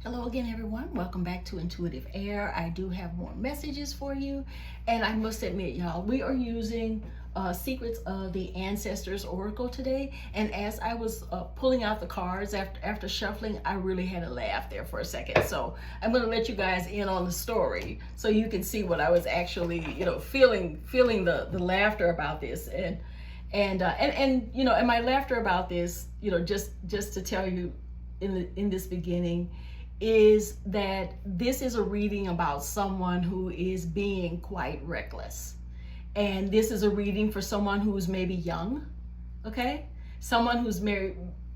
Hello again, everyone. Welcome back to Intuitive Air. I do have more messages for you. And I must admit, y'all, we are using Secrets of the Ancestors Oracle today. And as I was pulling out the cards after shuffling, I really had a laugh there for a second. So I'm going to let you guys in on the story so you can see what I was actually, feeling the laughter about this. And my laughter about this, just to tell you in this beginning, is that this is a reading about someone who is being quite reckless. And this is a reading for someone who's maybe young, okay? Someone who's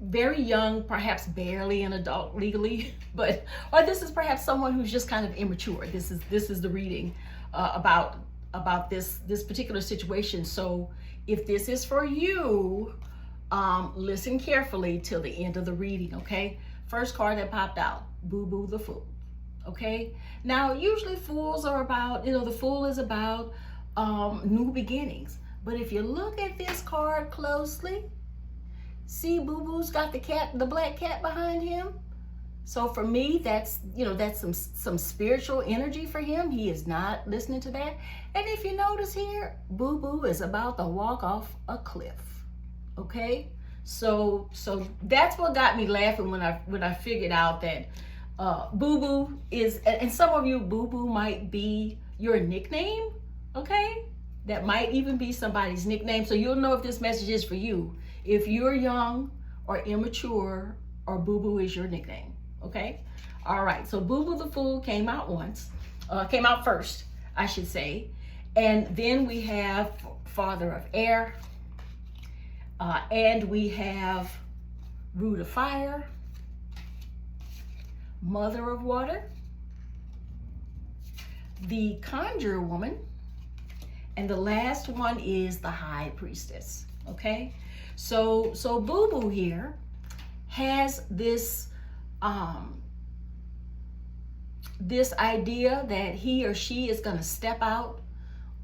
very young, perhaps barely an adult legally, or this is perhaps someone who's just kind of immature. This is the reading about this particular situation. So if this is for you, listen carefully till the end of the reading, okay? First card that popped out, Boo Boo the Fool. Okay, now usually fools are about, the fool is about new beginnings. But if you look at this card closely, see Boo Boo's got the black cat behind him. So for me, that's some spiritual energy for him. He is not listening to that. And if you notice here, Boo Boo is about to walk off a cliff. Okay, so that's what got me laughing when I figured out that Boo Boo is, and some of you, Boo Boo might be your nickname, okay? That might even be somebody's nickname. So you'll know if this message is for you. If you're young or immature, or Boo Boo is your nickname, okay? All right, so Boo Boo the Fool came out first, I should say. And then we have Father of Air, and we have Root of Fire, Mother of Water, the Conjure Woman, and the last one is the High Priestess. Okay, so Boo Boo here has this this idea that he or she is going to step out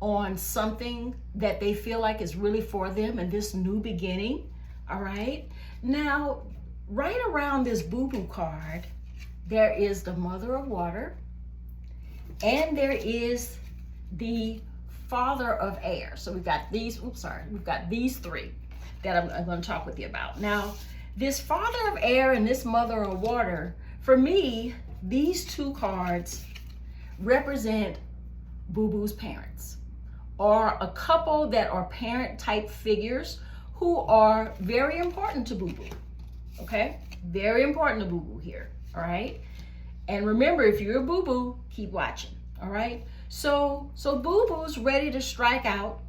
on something that they feel like is really for them in this new beginning. All right, now right around this Boo Boo card, there is the Mother of Water, and there is the Father of Air. So we've got these, we've got these three that I'm going to talk with you about. Now, this Father of Air and this Mother of Water, for me, these two cards represent Boo Boo's parents, or a couple that are parent type figures who are very important to Boo Boo. Okay, very important to Boo Boo here. All right, and remember, if you're a Boo Boo, keep watching. All right, so Boo Boo's ready to strike out.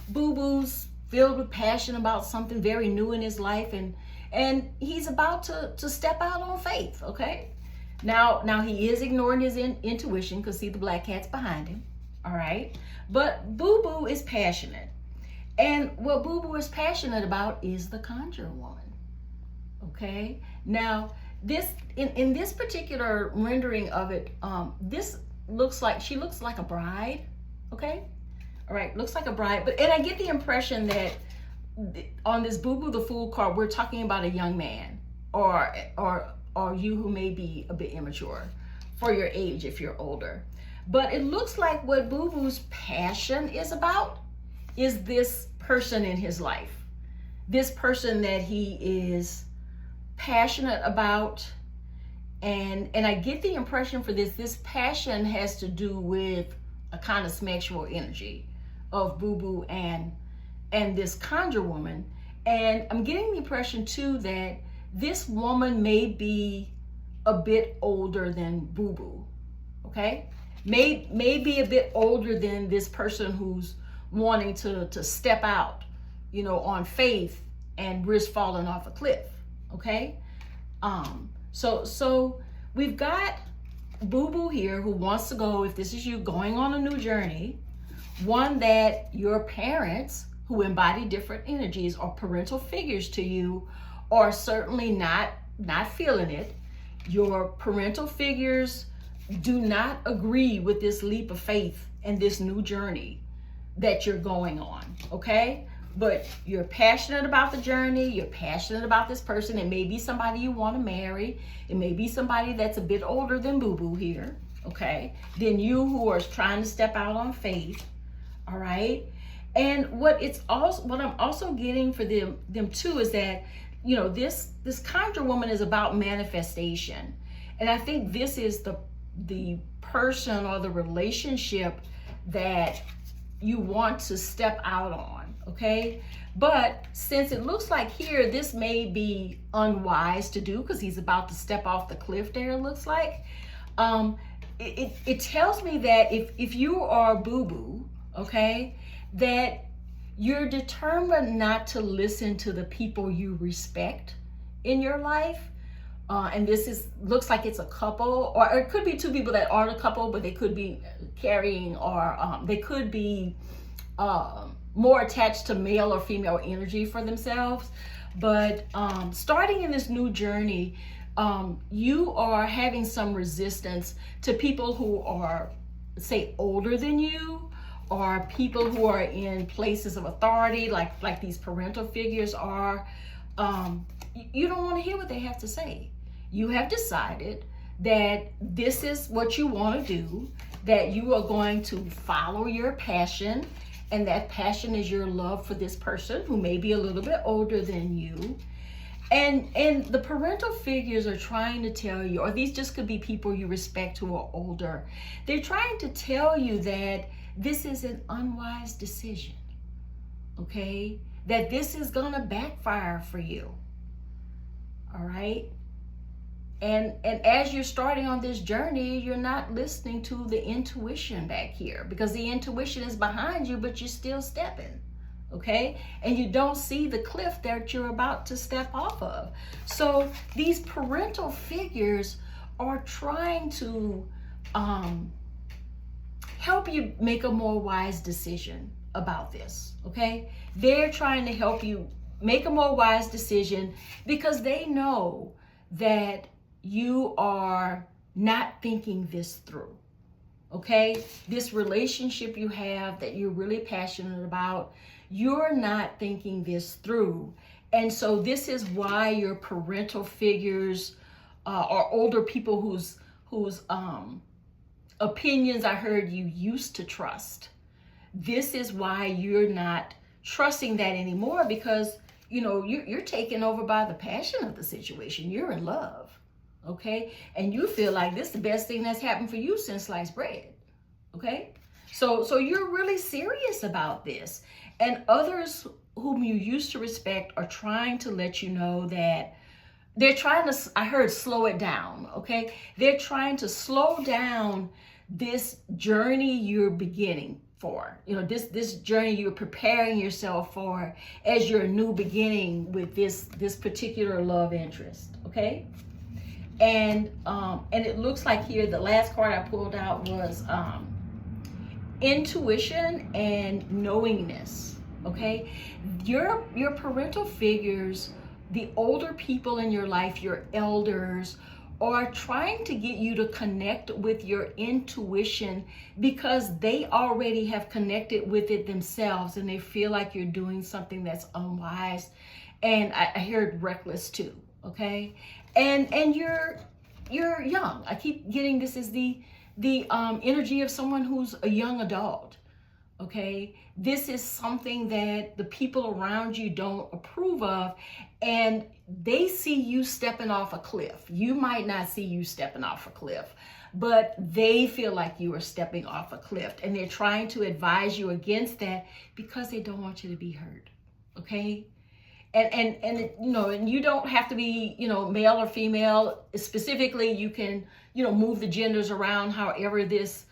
Boo Boo's filled with passion about something very new in his life, and he's about to step out on faith. Okay, now he is ignoring his intuition, because see, the black cat's behind him. All right, but Boo Boo is passionate, and what Boo Boo is passionate about is the Conjure Woman. Okay, now this in this particular rendering of it, this she looks like a bride. Okay, all right, looks like a bride, and I get the impression that on this Boo Boo the Fool card, we're talking about a young man, or you who may be a bit immature for your age if you're older. But it looks like what Boo Boo's passion is about is this person in his life, this person that he is passionate about. And I get the impression for this passion has to do with a kind of sexual energy of Boo Boo and this Conjure Woman. And I'm getting the impression too that this woman may be a bit older than Boo Boo. Okay, may be a bit older than this person who's wanting to step out, on faith and risk falling off a cliff. Okay, so we've got Boo Boo here who wants to go, if this is you, going on a new journey, one that your parents, who embody different energies or parental figures to you, are certainly not feeling it. Your parental figures do not agree with this leap of faith and this new journey that you're going on. Okay, but you're passionate about the journey. You're passionate about this person. It may be somebody you want to marry. It may be somebody that's a bit older than Boo Boo here, okay? Than you, who are trying to step out on faith, all right? And what I'm also getting for them too is that, you know, this conjure woman is about manifestation. And I think this is the person or the relationship that you want to step out on, okay? But since it looks like here, this may be unwise to do because he's about to step off the cliff there, it looks like. It tells me that if you are Boo Boo, okay, that you're determined not to listen to the people you respect in your life. And this looks like it's a couple, or it could be two people that aren't a couple, but they could be carrying, or they could be more attached to male or female energy for themselves. But starting in this new journey, you are having some resistance to people who are, say, older than you, or people who are in places of authority, like these parental figures are. You don't want to hear what they have to say. You have decided that this is what you want to do, that you are going to follow your passion, and that passion is your love for this person who may be a little bit older than you. And the parental figures are trying to tell you, or these just could be people you respect who are older. They're trying to tell you that this is an unwise decision, okay? That this is gonna backfire for you, all right? And as you're starting on this journey, you're not listening to the intuition back here, because the intuition is behind you, but you're still stepping, okay? And you don't see the cliff that you're about to step off of. So these parental figures are trying to help you make a more wise decision about this, okay? They're trying to help you make a more wise decision because they know that you are not thinking this through, okay? This relationship you have that you're really passionate about, you're not thinking this through. And so this is why your parental figures are older people whose opinions I heard you used to trust. This is why you're not trusting that anymore, because you know you're taken over by the passion of the situation. You're in love, okay? And you feel like this is the best thing that's happened for you since sliced bread, okay? So you're really serious about this. And others whom you used to respect are trying to let you know that they're trying to, I heard, slow it down, okay? They're trying to slow down this journey you're beginning for. You know, this journey you're preparing yourself for as your new beginning with this particular love interest, okay? And it looks like here the last card I pulled out was intuition and knowingness, okay? Your parental figures, the older people in your life, your elders, are trying to get you to connect with your intuition because they already have connected with it themselves, and they feel like you're doing something that's unwise. And I heard reckless too, okay? And you're young. I keep getting this is the energy of someone who's a young adult, okay? This is something that the people around you don't approve of, and they see you stepping off a cliff. You might not see you stepping off a cliff, but they feel like you are stepping off a cliff, and they're trying to advise you against that because they don't want you to be hurt, okay? And you know, and you don't have to be, you know, male or female. Specifically, you can, you know, move the genders around however this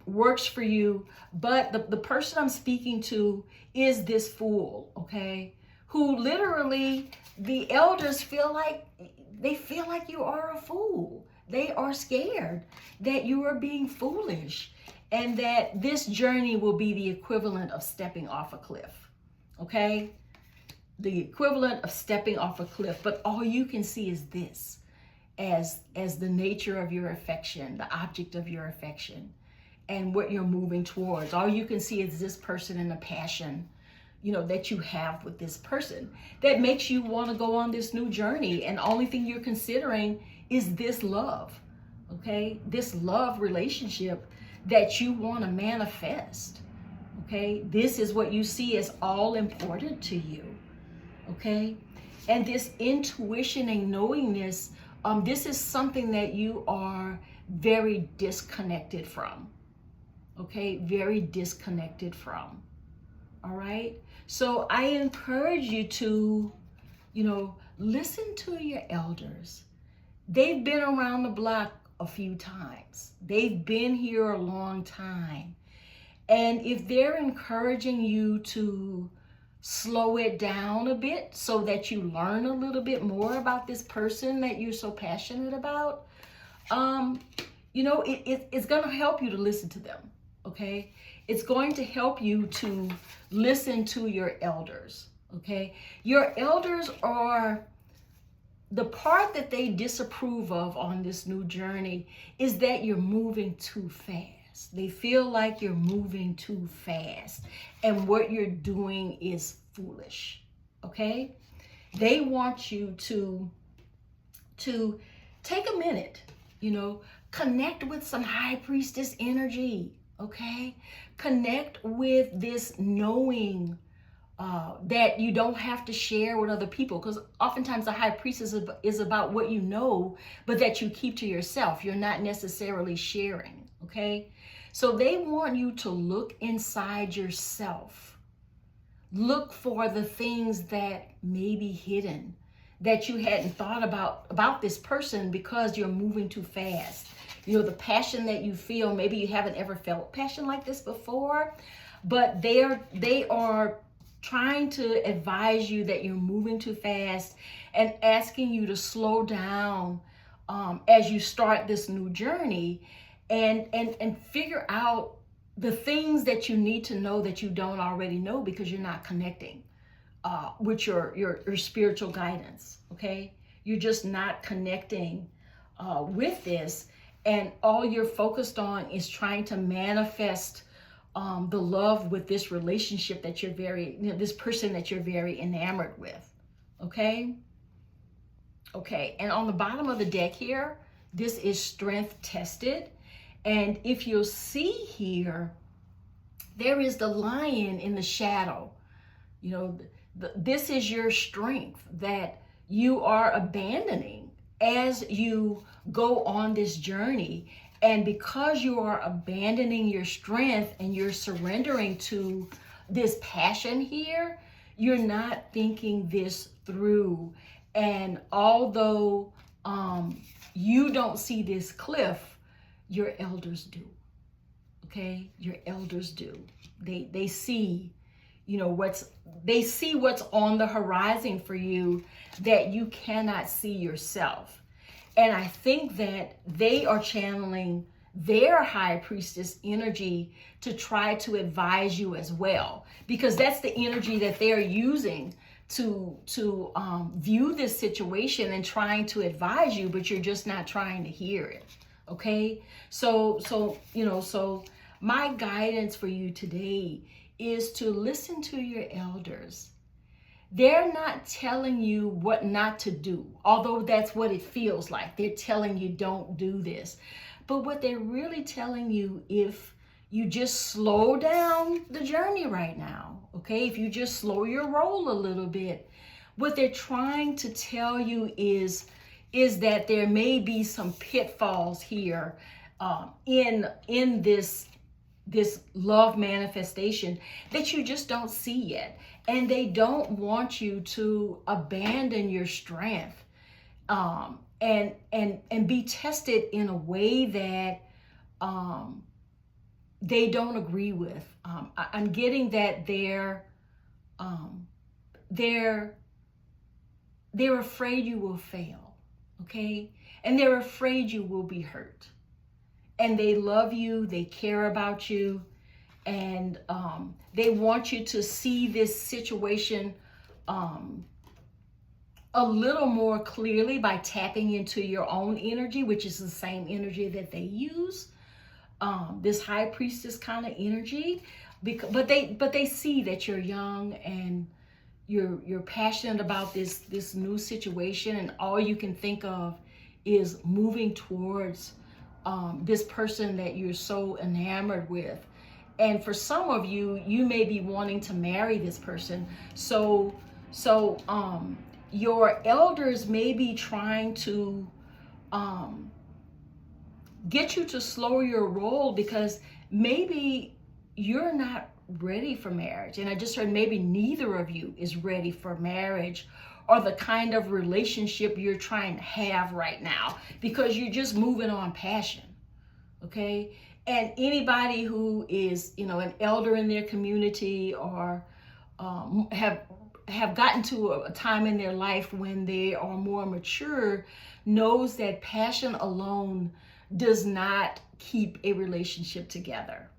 works for you. But the person I'm speaking to is this fool, okay? Who literally, the elders feel like you are a fool. They are scared that you are being foolish, and that this journey will be the equivalent of stepping off a cliff, okay? The equivalent of stepping off a cliff. But all you can see is this as the nature of your affection, the object of your affection, and what you're moving towards. All you can see is this person in a passion that you have with this person that makes you want to go on this new journey. And the only thing you're considering is this love, okay? This love relationship that you want to manifest, okay? This is what you see as all important to you, okay? And this intuition and knowingness, this is something that you are very disconnected from, okay? Very disconnected from, all right? So I encourage you to, listen to your elders. They've been around the block a few times. They've been here a long time. And if they're encouraging you to slow it down a bit so that you learn a little bit more about this person that you're so passionate about, it's going to help you to listen to them, okay? It's going to help you to listen to your elders, okay? Your elders are the part that they disapprove of on this new journey is that you're moving too fast. They feel like you're moving too fast and what you're doing is foolish, okay? They want you to take a minute, connect with some high priestess energy, okay? Connect with this knowing that you don't have to share with other people, because oftentimes the high priestess is about what you know, but that you keep to yourself. You're not necessarily sharing, okay? So they want you to look inside yourself. Look for the things that may be hidden, that you hadn't thought about this person because you're moving too fast. The passion that you feel, maybe you haven't ever felt passion like this before, but they are trying to advise you that you're moving too fast and asking you to slow down as you start this new journey and figure out the things that you need to know that you don't already know because you're not connecting with your spiritual guidance, okay? You're just not connecting with this, and all you're focused on is trying to manifest the love with this relationship that you're this person that you're very enamored with, okay? Okay, and on the bottom of the deck here, this is strength tested. And if you'll see here, there is the lion in the shadow. This is your strength that you are abandoning as you go on this journey. And because you are abandoning your strength and you're surrendering to this passion here, you're not thinking this through. And although you don't see this cliff, your elders do, okay? Your elders do. They see, they see what's on the horizon for you that you cannot see yourself. And I think that they are channeling their high priestess energy to try to advise you as well, because that's the energy that they're using to view this situation and trying to advise you, but you're just not trying to hear it. Okay. So my guidance for you today is to listen to your elders. They're not telling you what not to do, although that's what it feels like. They're telling you don't do this. But what they're really telling you, if you just slow down the journey right now, okay? If you just slow your roll a little bit, what they're trying to tell you is that there may be some pitfalls here in this love manifestation that you just don't see yet. And they don't want you to abandon your strength and be tested in a way that they don't agree with. I'm getting that they're afraid you will fail, okay? And they're afraid you will be hurt. And they love you, they care about you, and they want you to see this situation a little more clearly by tapping into your own energy, which is the same energy that they use, this high priestess kind of energy. But they see that you're young and you're passionate about this new situation, and all you can think of is moving towards this person that you're so enamored with. And for some of you, you may be wanting to marry this person. So your elders may be trying to get you to slow your roll, because maybe you're not ready for marriage. And I just heard maybe neither of you is ready for marriage or the kind of relationship you're trying to have right now, because you're just moving on passion. Okay. And anybody who is, an elder in their community, or have gotten to a time in their life when they are more mature, knows that passion alone does not keep a relationship together.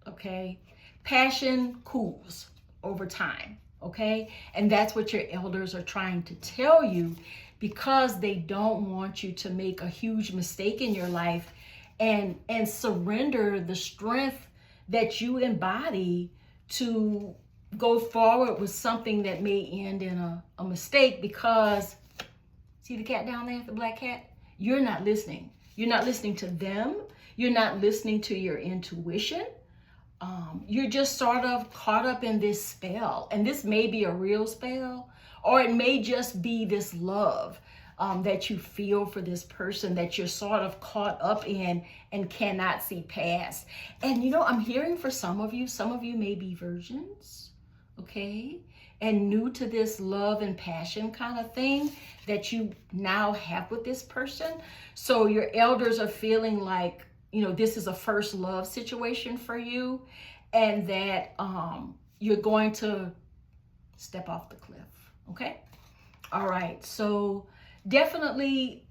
Okay. Passion cools over time. Okay. And that's what your elders are trying to tell you, because they don't want you to make a huge mistake in your life and surrender the strength that you embody to go forward with something that may end in a mistake. Because see the cat down there, the black cat? You're not listening. You're not listening to them. You're not listening to your intuition. You're just sort of caught up in this spell. And this may be a real spell, or it may just be this love that you feel for this person that you're sort of caught up in and cannot see past. And I'm hearing for some of you may be virgins, okay? And new to this love and passion kind of thing that you now have with this person. So your elders are feeling like, this is a first love situation for you, and that you're going to step off the cliff, okay? All right, so definitely,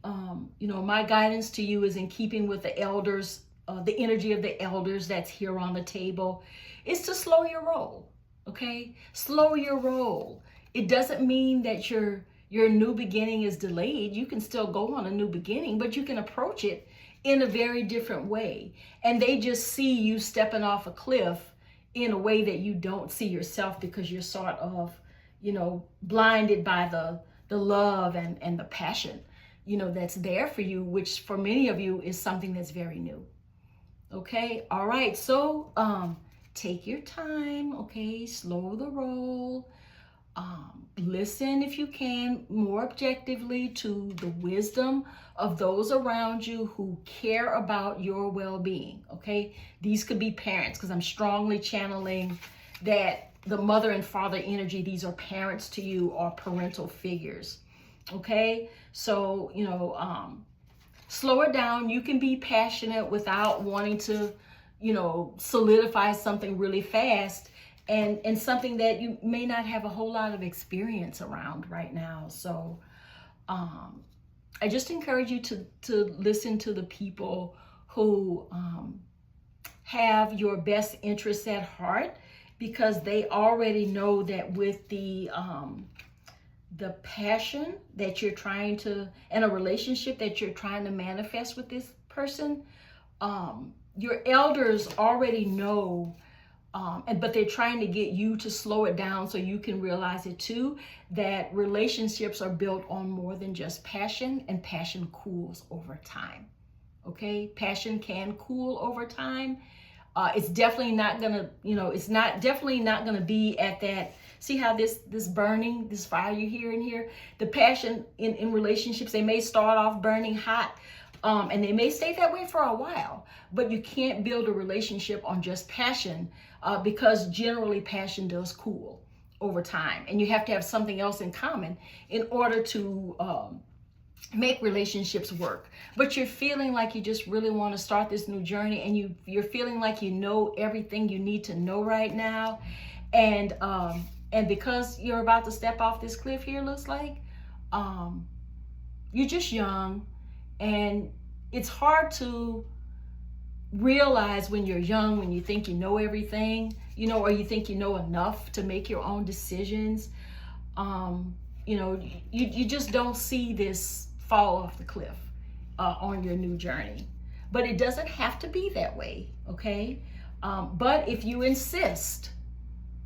my guidance to you is in keeping with the elders, the energy of the elders that's here on the table, is to slow your roll, okay? Slow your roll. It doesn't mean that your new beginning is delayed. You can still go on a new beginning, but you can approach it in a very different way. And they just see you stepping off a cliff in a way that you don't see yourself, because you're sort of, blinded by the love and the passion, that's there for you, which for many of you is something that's very new. Okay. All right. So, take your time. Okay. Slow the roll. Listen, if you can, more objectively to the wisdom of those around you who care about your well-being. Okay. These could be parents, because I'm strongly channeling that the mother and father energy, these are parents to you, or parental figures. Okay. So, slow it down. You can be passionate without wanting to, solidify something really fast, and something that you may not have a whole lot of experience around right now. So, I just encourage you to listen to the people who have your best interests at heart, because they already know that with the passion that you're trying to, and a relationship that you're trying to manifest with this person, your elders already know, but they're trying to get you to slow it down so you can realize it too, that relationships are built on more than just passion, and passion cools over time. Okay, passion can cool over time. It's definitely not gonna, definitely not gonna be at that. See how this burning, this fire you hear in here, the passion in relationships, they may start off burning hot, and they may stay that way for a while, but you can't build a relationship on just passion, because generally passion does cool over time, and you have to have something else in common in order to make relationships work. But you're feeling like you just really want to start this new journey, and you're feeling like you know everything you need to know right now, and because you're about to step off this cliff here, looks like you're just young, and it's hard to realize when you're young, when you think you know everything, or you think you know enough to make your own decisions. You just don't see this fall off the cliff on your new journey. But it doesn't have to be that way, okay? But if you insist,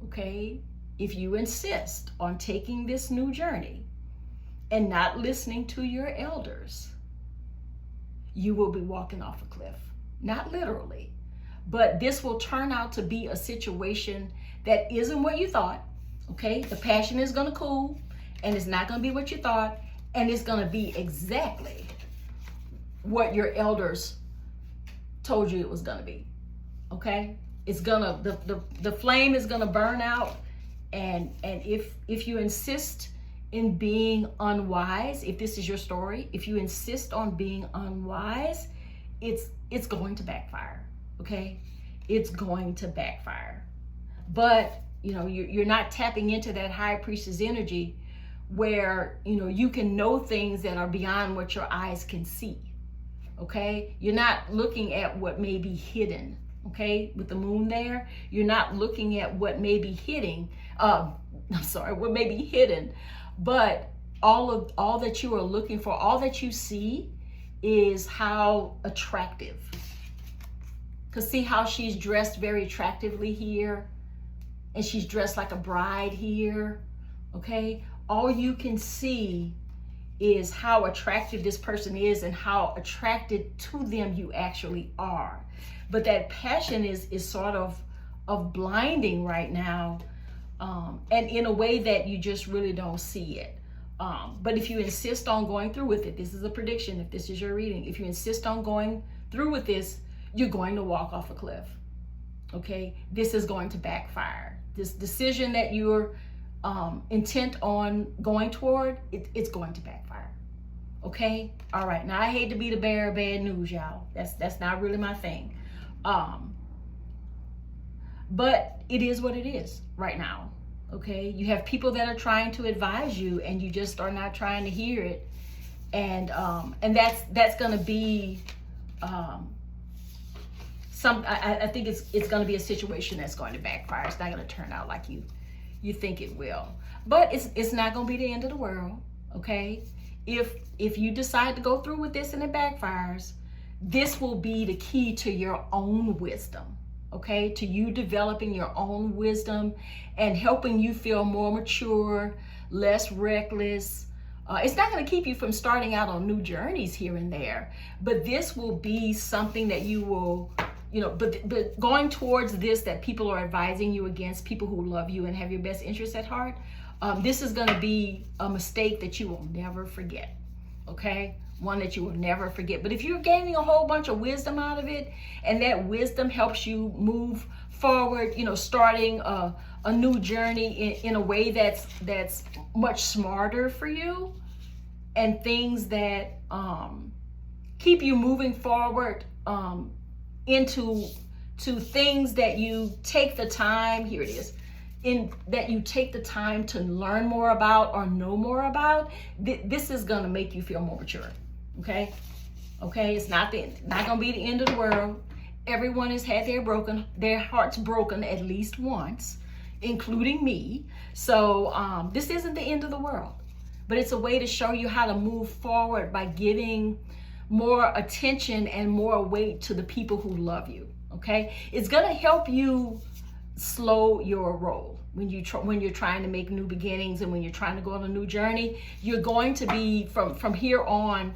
okay, if you insist on taking this new journey and not listening to your elders, you will be walking off a cliff. Not literally, but this will turn out to be a situation that isn't what you thought, okay? The passion is gonna cool, and it's not gonna be what you thought, and it's gonna be exactly what your elders told you it was gonna be, okay? It's gonna, the flame is gonna burn out, and if you insist in being unwise, if this is your story, if you insist on being unwise, it's going to backfire, okay? It's going to backfire. But, you know, you're not tapping into that high priestess energy where, you know, you can know things that are beyond what your eyes can see, okay? You're not looking at what may be hidden, okay? With the moon there, you're not looking at what may be what may be hidden, but all that you are looking for, all that you see is how attractive. Because see how she's dressed very attractively here, and she's dressed like a bride here, okay? All you can see is how attractive this person is and how attracted to them you actually are. But that passion is sort of blinding right now, and in a way that you just really don't see it. But if you insist on going through with it, this is a prediction, if this is your reading, if you insist on going through with this, you're going to walk off a cliff, okay? This is going to backfire. This decision that you're intent on going toward, it's going to backfire, okay? All right, now I hate to be the bearer of bad news, y'all. That's not really my thing. But it is what it is right now. Okay, you have people that are trying to advise you, and you just are not trying to hear it, and that's going to be I think it's going to be a situation that's going to backfire. It's not going to turn out like you think it will, but it's not going to be the end of the world. Okay, if you decide to go through with this and it backfires, this will be the key to your own wisdom. Okay, to you developing your own wisdom and helping you feel more mature, less reckless. It's not going to keep you from starting out on new journeys here and there, but this will be something that you will, you know, but going towards this that people are advising you against, people who love you and have your best interests at heart, this is going to be a mistake that you will never forget, okay? One that you will never forget. But if you're gaining a whole bunch of wisdom out of it, and that wisdom helps you move forward, you know, starting a new journey in a way that's much smarter for you, and things that keep you moving forward into things that you take the time, here it is, that you take the time to learn more about or know more about. This is going to make you feel more mature. Okay, it's not gonna be the end of the world. Everyone has had their hearts broken at least once, including me. So this isn't the end of the world, but it's a way to show you how to move forward by giving more attention and more weight to the people who love you. Okay, it's gonna help you slow your roll when you're trying to make new beginnings, and when you're trying to go on a new journey. You're going to be from here on.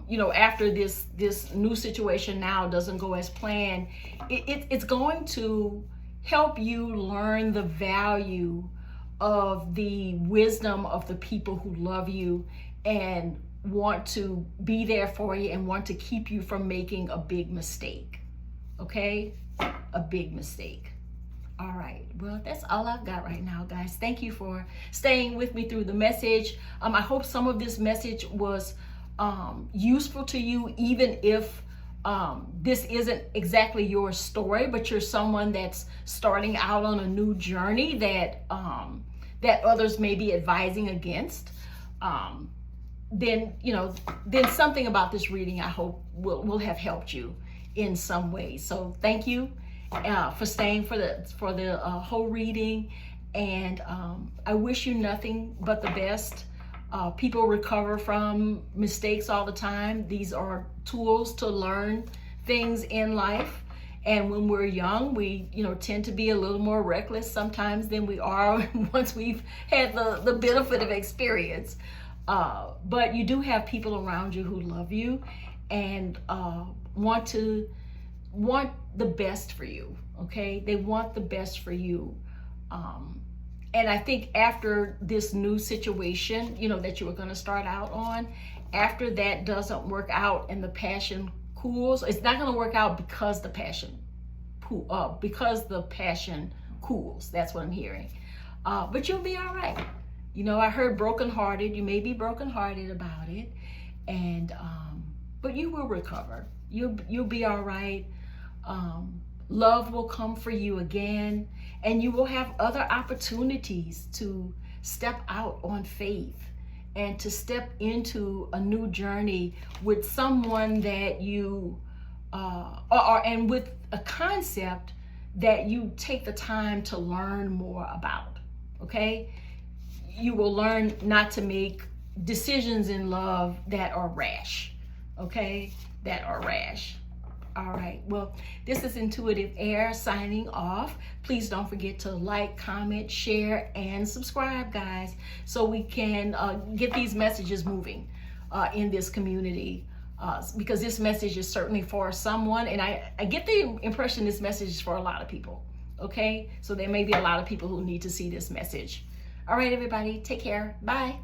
You know, after this new situation now doesn't go as planned, it's going to help you learn the value of the wisdom of the people who love you and want to be there for you and want to keep you from making a big mistake. Okay? A big mistake. All right, well, that's all I've got right now, guys. Thank you for staying with me through the message. I hope some of this message was useful to you, even if this isn't exactly your story, but you're someone that's starting out on a new journey that others may be advising against. Then something about this reading, I hope, will have helped you in some way. So thank you for staying for the whole reading, and I wish you nothing but the best. People recover from mistakes all the time. These are tools to learn things in life, And when we're young, we, tend to be a little more reckless sometimes than we are once we've had the benefit of experience. But you do have people around you who love you and want the best for you. Okay, they want the best for you. And I think after this new situation, that you were going to start out on, after that doesn't work out and the passion cools, it's not going to work out because the passion cools. That's what I'm hearing. But you'll be all right. I heard brokenhearted. You may be brokenhearted about it, and but you will recover. You'll be all right. Love will come for you again, and you will have other opportunities to step out on faith and to step into a new journey with someone that you and with a concept that you take the time to learn more about. Okay, you will learn not to make decisions in love that are rash. Okay, that are rash. All right, well, this is Intuitive Air signing off. Please don't forget to like, comment, share, and subscribe, guys, so we can get these messages moving in this community, because this message is certainly for someone, and I get the impression this message is for a lot of people, okay? So there may be a lot of people who need to see this message. All right, everybody, take care. Bye.